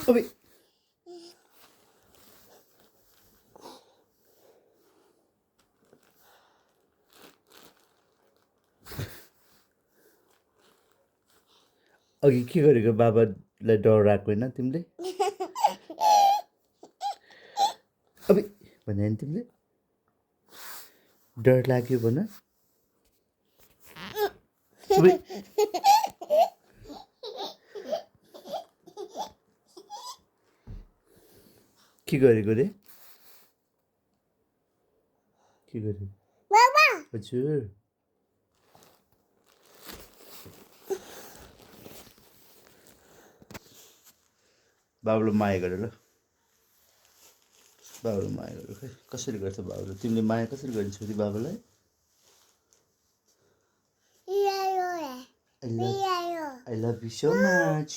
अबे अघि के गरेको बाबालाई डर लागेको होइन तिमीले अबे भने नि तिमीले डर लाग्यो भन अबे के गरेको रे के गरेको बाबा हजुर बाबुलाई माया गर ल बाबुलाई माया गर खै कसरी गर्छ बाबुले तिमीले माया कसरी गर्ने छोरी बाबुलाई I love you so much.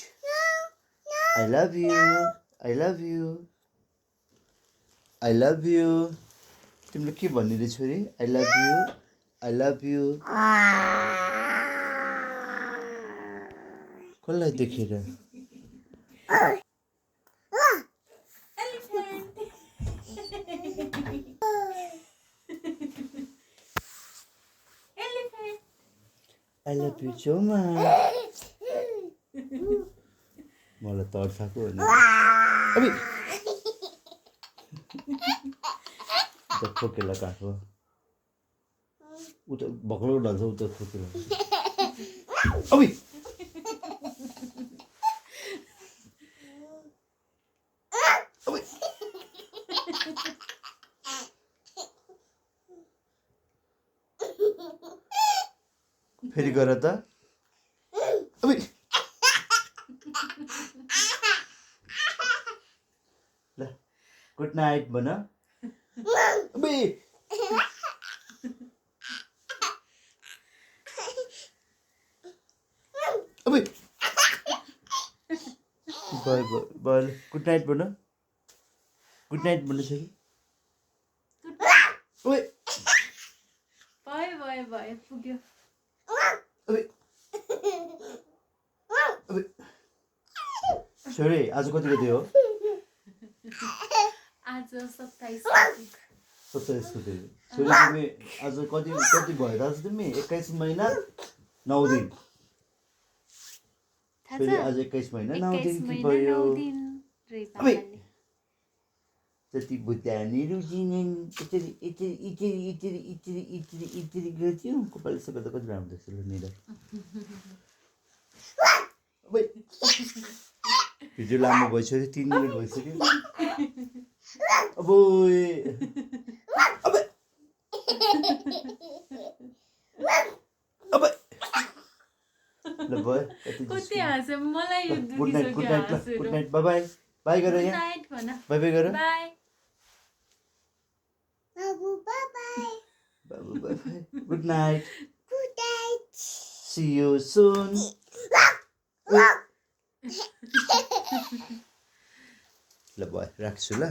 I love you. I love you. I love you. तिमीले के भन्ने रे छोरी I love you. I love you. कसलाई देखेर I love you so much. मलाई तर्साको होइन अबे उता खोकेला काट्यो उता भक्लो ढल्छ उता खोकेला अबे अबे फेरि गर त अबे ल गुड नाइट भन अबे अबे बाय बाय गुड नाइट भन गुड नाइट भन छोरी ओए भयो पुग्यो अबे अबे छोरी आज कति गते हो आज 27 गते छोरी तिमी आज कति कति भयो आज तिमी 21 महिना 9 दिन छोरी आज 21 महिना 9 दिन भयो अबे जति बुद्धानीहरू जिनिन् इचरी इचरी इचरी इचरी इचरी इचरी इचरी गर्थ्यो कपाल यसो गर्दा कति राम्रो देख्छ ल निरा अबे भिडियो लामो भइसक्यो 3 मिनट भइसक्यो अबोय अबे अबे ल भयो कति हाँस मलाई यो good night good night good night bye bye bye गर यहाँ नाइट भन बाय बाय गर बाय बाबु बाय बाबु bye bye good night good night see you soon ल भयो राख्छु ल